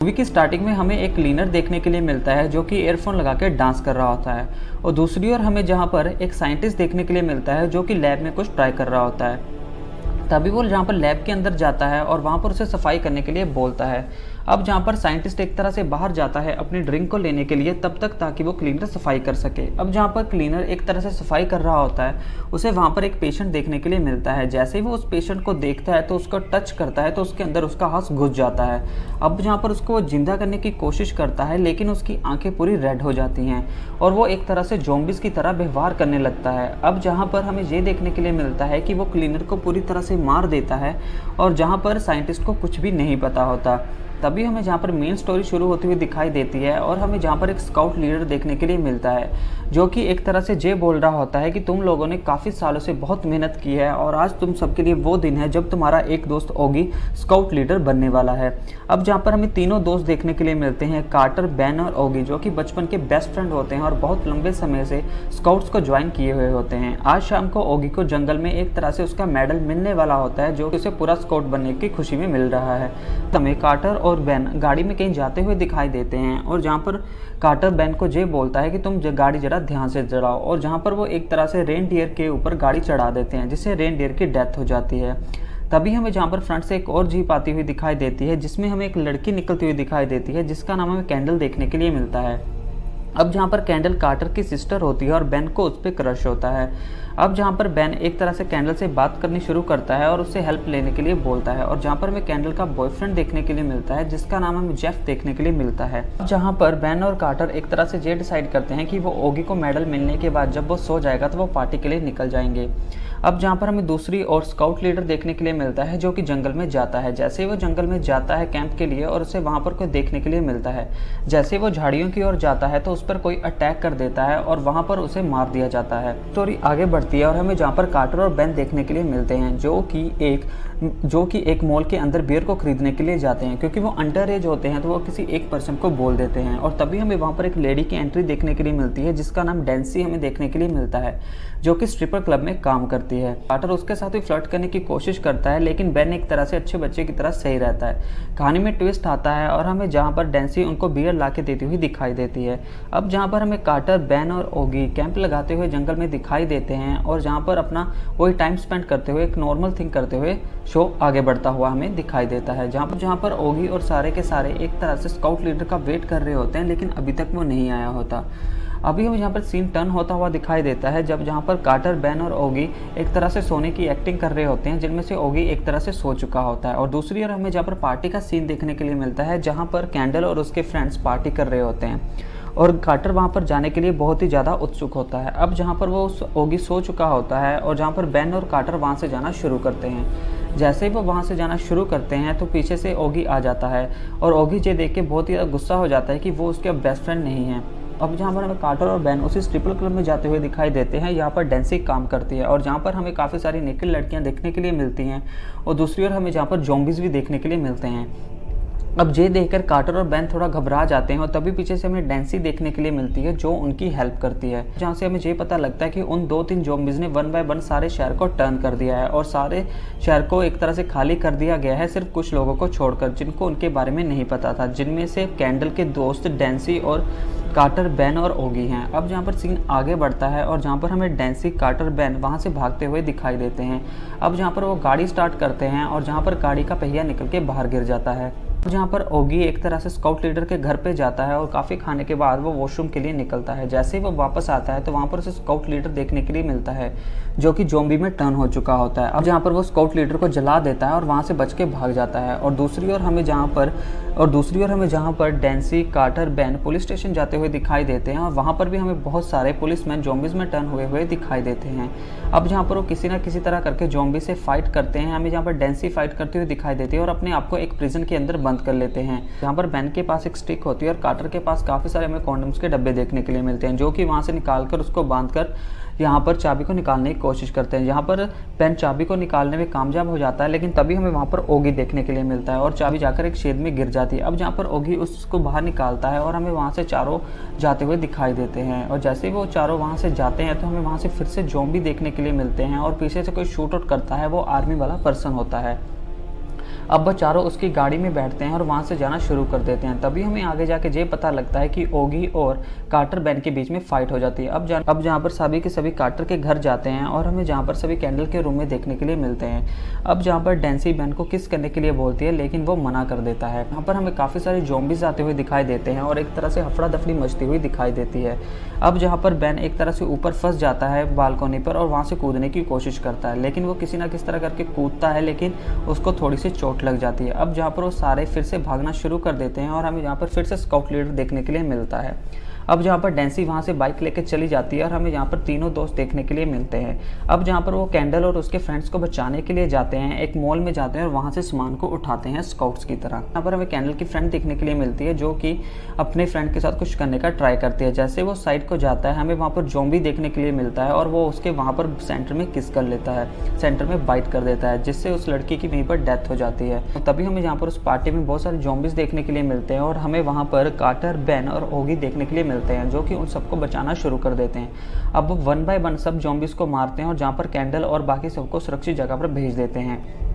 Movie की starting में हमें एक क्लीनर देखने के लिए मिलता है जो कि ईयरफोन लगा के डांस कर रहा होता है, और दूसरी ओर हमें जहाँ पर एक साइंटिस्ट देखने के लिए मिलता है जो कि लैब में कुछ ट्राई कर रहा होता है। तभी वो जहाँ पर लैब के अंदर जाता है और वहाँ पर उसे सफाई करने के लिए बोलता है। अब जहाँ पर साइंटिस्ट एक तरह से बाहर जाता है अपनी ड्रिंक को लेने के लिए, तब तक ताकि वो क्लीनर सफाई कर सके। अब जहाँ पर क्लीनर एक तरह से सफाई कर रहा होता है, उसे वहाँ पर एक पेशेंट देखने के लिए मिलता है। जैसे ही वो उस पेशेंट को देखता है तो उसको टच करता है तो उसके अंदर उसका हाथ घुस जाता है। अब जहाँ पर उसको वो जिंदा करने की कोशिश करता है, लेकिन उसकी आंखें पूरी रेड हो जाती हैं और वो एक तरह से ज़ॉम्बीज की तरह व्यवहार करने लगता है। अब जहाँ पर हमें ये देखने के लिए मिलता है कि वो क्लीनर को पूरी तरह से मार देता है, और जहाँ पर साइंटिस्ट को कुछ भी नहीं पता होता। तभी हमें जहाँ पर मेन स्टोरी शुरू होती हुई दिखाई देती है, और हमें जहाँ पर एक स्काउट लीडर देखने के लिए मिलता है जो कि एक तरह से ये बोल रहा होता है कि तुम लोगों ने काफ़ी सालों से बहुत मेहनत की है और आज तुम सबके लिए वो दिन है जब तुम्हारा एक दोस्त ओगी स्काउट लीडर बनने वाला है। अब जहाँ पर हमें तीनों दोस्त देखने के लिए मिलते हैं, कार्टर, बेन और ओगी, जो कि बचपन के बेस्ट फ्रेंड होते हैं और बहुत लंबे समय से स्काउट्स को ज्वाइन किए हुए होते हैं। आज शाम को ओगी को जंगल में एक तरह से उसका मेडल मिलने वाला होता है जो कि उसे पूरा स्काउट बनने की खुशी में मिल रहा है। हमें कार्टर और बेन गाड़ी में कहीं जाते हुए दिखाई देते हैं, और जहाँ पर कार्टर बेन को ये बोलता है कि तुम गाड़ी जरा ध्यान से चलाओ, और जहाँ पर वो एक तरह से रेनडियर के ऊपर गाड़ी चढ़ा देते हैं जिससे रेनडियर की डेथ हो जाती है। तभी हमें जहाँ पर फ्रंट से एक और जीप आती हुई दिखाई देती है जिसमें हमें एक लड़की निकलती हुई दिखाई देती है जिसका नाम हमें कैंडल देखने के लिए मिलता है। अब जहाँ पर कैंडल कार्टर की सिस्टर होती है और बेन को उस पर क्रश होता है। अब जहाँ पर बेन एक तरह से कैंडल से बात करनी शुरू करता है और उससे हेल्प लेने के लिए बोलता है, और जहाँ पर हमें कैंडल का बॉयफ्रेंड देखने के लिए मिलता है जिसका नाम हमें जेफ देखने के लिए मिलता है। जहाँ पर बेन और कार्टर एक तरह से ये डिसाइड करते हैं कि वो ओगी को मेडल मिलने के बाद जब वो सो जाएगा तो वो पार्टी के लिए निकल जाएंगे। अब जहाँ पर हमें दूसरी और स्काउट लीडर देखने के लिए मिलता है जो कि जंगल में जाता है। जैसे ही वो जंगल में जाता है कैंप के लिए और उसे वहाँ पर कोई देखने के लिए मिलता है, जैसे ही वो झाड़ियों की ओर जाता है तो उस पर कोई अटैक कर देता है और वहाँ पर उसे मार दिया जाता है। स्टोरी आगे बढ़ती है और हमें जहाँ पर कार्टर और बेन देखने के लिए मिलते हैं जो कि एक मॉल के अंदर बियर को खरीदने के लिए जाते हैं। क्योंकि वो अंडर एज होते हैं तो वो किसी एक पर्सन को बोल देते हैं, और तभी हमें वहाँ पर एक लेडी की एंट्री देखने के लिए मिलती है जिसका नाम डेंसी हमें देखने के लिए मिलता है जो कि स्ट्रिपर क्लब में काम करती है। कार्टर उसके साथ भी फ्लर्ट करने की कोशिश करता है, लेकिन बेन एक तरह से अच्छे बच्चे की तरह सही रहता है। कहानी में ट्विस्ट आता है और हमें जहाँ पर डेंसी उनको बियर ला के देती हुई दिखाई देती है। अब जहाँ पर हमें कार्टर, बेन और ओगी कैंप लगाते हुए जंगल में दिखाई देते हैं, और जहाँ पर अपना वही टाइम स्पेंड करते हुए एक नॉर्मल थिंग करते हुए शो आगे बढ़ता हुआ हमें दिखाई देता है। जहाँ पर ओगी और सारे के सारे एक तरह से स्काउट लीडर का वेट कर रहे होते हैं, लेकिन अभी तक वो नहीं आया होता। अभी हमें यहाँ पर सीन टर्न होता हुआ दिखाई देता है जब जहाँ पर कार्टर, बेन और ओगी एक तरह से सोने की एक्टिंग कर रहे होते हैं, जिनमें से ओगी एक तरह से सो चुका होता है। और दूसरी ओर हमें जहाँ पर पार्टी का सीन देखने के लिए मिलता है जहाँ पर कैंडल और उसके फ्रेंड्स पार्टी कर रहे होते हैं, और कार्टर वहाँ पर जाने के लिए बहुत ही ज़्यादा उत्सुक होता है। अब जहाँ पर वो ओगी सो चुका होता है और जहाँ पर बेन और कार्टर वहाँ से जाना शुरू करते हैं। जैसे ही वो वहाँ से जाना शुरू करते हैं तो पीछे से ओगी आ जाता है, और ओगी ये देख के बहुत ही ज़्यादा गुस्सा हो जाता है कि वो उसके बेस्ट फ्रेंड नहीं है। अब जहाँ पर हमें कार्टर और बेन उसी स्ट्रिपर क्लब में जाते हुए दिखाई देते हैं, यहाँ पर डेंसी काम करती है और जहाँ पर हमें काफ़ी सारी नेकेड लड़कियाँ देखने के लिए मिलती हैं, और दूसरी ओर हमें जहाँ पर ज़ॉम्बीज़ भी देखने के लिए मिलते हैं। अब ये देखकर कार्टर और बेन थोड़ा घबरा जाते हैं, और तभी पीछे से हमें डेंसी देखने के लिए मिलती है जो उनकी हेल्प करती है, जहाँ से हमें ये पता लगता है कि उन 2-3 ज़ॉम्बीज़ ने 1 बाय 1 सारे शहर को टर्न कर दिया है, और सारे शहर को एक तरह से खाली कर दिया गया है सिर्फ कुछ लोगों को छोड़कर जिनको उनके बारे में नहीं पता था, जिनमें से कैंडल के दोस्त डेंसी और कार्टर, बेन और ओगी हैं। अब जहाँ पर सीन आगे बढ़ता है और जहाँ पर हमें डेंसी, कार्टर, बेन वहाँ से भागते हुए दिखाई देते हैं। अब जहाँ पर वो गाड़ी स्टार्ट करते हैं और जहाँ पर गाड़ी का पहिया निकल के बाहर गिर जाता है। जहाँ पर ओगी एक तरह से स्काउट लीडर के घर पे जाता है और काफ़ी खाने के बाद वो वॉशरूम के लिए निकलता है। जैसे ही वो वापस आता है तो वहाँ पर उसे स्काउट लीडर देखने के लिए मिलता है जो कि ज़ॉम्बी में टर्न हो चुका होता है। अब जहाँ पर वो स्काउट लीडर को जला देता है और वहाँ से बच के भाग जाता है, और दूसरी ओर हमें जहाँ पर डेंसी, कार्टर, बेन पुलिस स्टेशन जाते हुए दिखाई देते हैं, और वहाँ पर भी हमें बहुत सारे पुलिसमैन ज़ॉम्बीज़ में टर्न हुए दिखाई देते हैं। अब जहाँ पर वो किसी न किसी तरह करके ज़ॉम्बी से फाइट करते हैं, हमें जहाँ पर डेंसी फाइट करते हुए दिखाई देती है और अपने आप को एक प्रिजन के अंदर बंद कर लेते हैं। जहाँ पर बेन के पास एक स्टिक होती है और कार्टर के पास काफ़ी सारे हमें कॉन्डम्स के डब्बे देखने के लिए मिलते हैं, जो कि वहाँ से निकाल कर उसको बांध कर यहाँ पर चाबी को निकालने की कोशिश करते हैं। यहाँ पर बेन चाबी को निकालने में कामयाब हो जाता है, लेकिन तभी हमें वहाँ पर ओगी देखने के लिए मिलता है और चाबी जाकर एक छेद में गिर जाती है। अब जहाँ पर ओगी उसको बाहर निकालता है और हमें वहाँ से चारों जाते हुए दिखाई देते हैं, और जैसे ही वो चारों वहाँ से जाते हैं तो हमें वहाँ से फिर से ज़ॉम्बी देखने के लिए मिलते हैं, और पीछे से कोई शूट आउट करता है, वो आर्मी वाला पर्सन होता है। अब वो चारों उसकी गाड़ी में बैठते हैं और वहाँ से जाना शुरू कर देते हैं। तभी हमें आगे जाके ये पता लगता है कि ओगी और कार्टर बेन के बीच में फाइट हो जाती है। अब जहाँ पर सभी के सभी कार्टर के घर जाते हैं और हमें जहाँ पर सभी कैंडल के रूम में देखने के लिए मिलते हैं। अब जहाँ पर डेंसी बेन को किस करने के लिए बोलती है, लेकिन वो मना कर देता है। यहाँ पर हमें काफ़ी सारे ज़ॉम्बीज़ आते हुए दिखाई देते हैं और एक तरह से हफड़ा दफड़ी मचती हुई दिखाई देती है। अब जहाँ पर बेन एक तरह से ऊपर फंस जाता है बालकोनी पर और वहाँ से कूदने की कोशिश करता है, लेकिन वो किसी ना किस तरह करके कूदता है, लेकिन उसको थोड़ी सी चोट लग जाती है। अब जहाँ पर वो सारे फिर से भागना शुरू कर देते हैं और हमें यहाँ पर फिर से स्काउट लीडर देखने के लिए मिलता है। अब जहाँ पर डेंसी वहाँ से बाइक लेके चली जाती है और हमें यहाँ पर तीनों दोस्त देखने के लिए मिलते हैं। अब जहाँ पर वो कैंडल और उसके फ्रेंड्स को बचाने के लिए जाते हैं, एक मॉल में जाते हैं और वहाँ से सामान को उठाते हैं स्काउट्स की तरह। यहाँ पर हमें कैंडल की फ्रेंड देखने के लिए मिलती है जो कि अपने फ्रेंड के साथ कुछ करने का ट्राई करती है। जैसे वो साइड को जाता है हमें वहाँ पर ज़ॉम्बी देखने के लिए मिलता है और वो उसके वहाँ पर सेंटर में किस कर लेता है, सेंटर में बाइट कर देता है, जिससे उस लड़की की वहीं पर डेथ हो जाती है। तभी हमें यहाँ पर उस पार्टी में बहुत सारे ज़ॉम्बीज़ देखने के लिए मिलते हैं और हमें वहाँ पर कार्टर, बेन और ओगी देखने के लिए मिलते हैं जो कि उन सबको बचाना शुरू कर देते हैं। अब वो 1 बाय 1 सब ज़ॉम्बीज़ को मारते हैं और जहाँ पर कैंडल और बाकी सबको सुरक्षित जगह पर भेज देते हैं।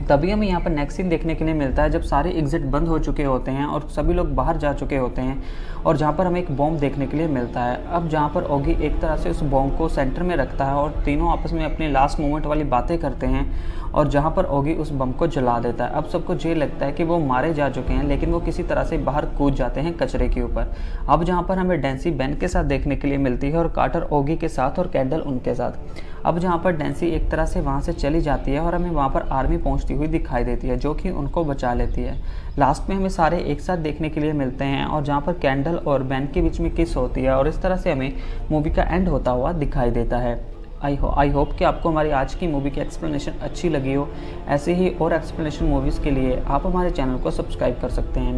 तभी हमें यहाँ पर नेक्स्ट सीन देखने के लिए मिलता है जब सारे एग्जिट बंद हो चुके होते हैं और सभी लोग बाहर जा चुके होते हैं और जहाँ पर हमें एक बॉम्ब देखने के लिए मिलता है। अब जहाँ पर ओगी एक तरह से उस बॉम्ब को सेंटर में रखता है और तीनों आपस में अपने लास्ट मोमेंट वाली बातें करते हैं और जहाँ पर ओगी उस बम को जला देता है। अब सबको ये लगता है कि वो मारे जा चुके हैं, लेकिन वो किसी तरह से बाहर कूद जाते हैं कचरे के ऊपर। अब जहाँ पर हमें डेंसी बेन के साथ देखने के लिए मिलती है और कार्टर ओगी के साथ और कैंडल उनके साथ। अब जहाँ पर डेंसी एक तरह से वहाँ से चली जाती है और हमें वहाँ पर आर्मी पहुँचती हुई दिखाई देती है जो कि उनको बचा लेती है। लास्ट में हमें सारे एक साथ देखने के लिए मिलते हैं और जहाँ पर कैंडल और बेन के बीच में किस होती है और इस तरह से हमें मूवी का एंड होता हुआ दिखाई देता है। आई होप कि आपको हमारी आज की मूवी की एक्सप्लेनेशन अच्छी लगी हो। ऐसे ही और एक्सप्लेनेशन मूवीज़ के लिए आप हमारे चैनल को सब्सक्राइब कर सकते हैं।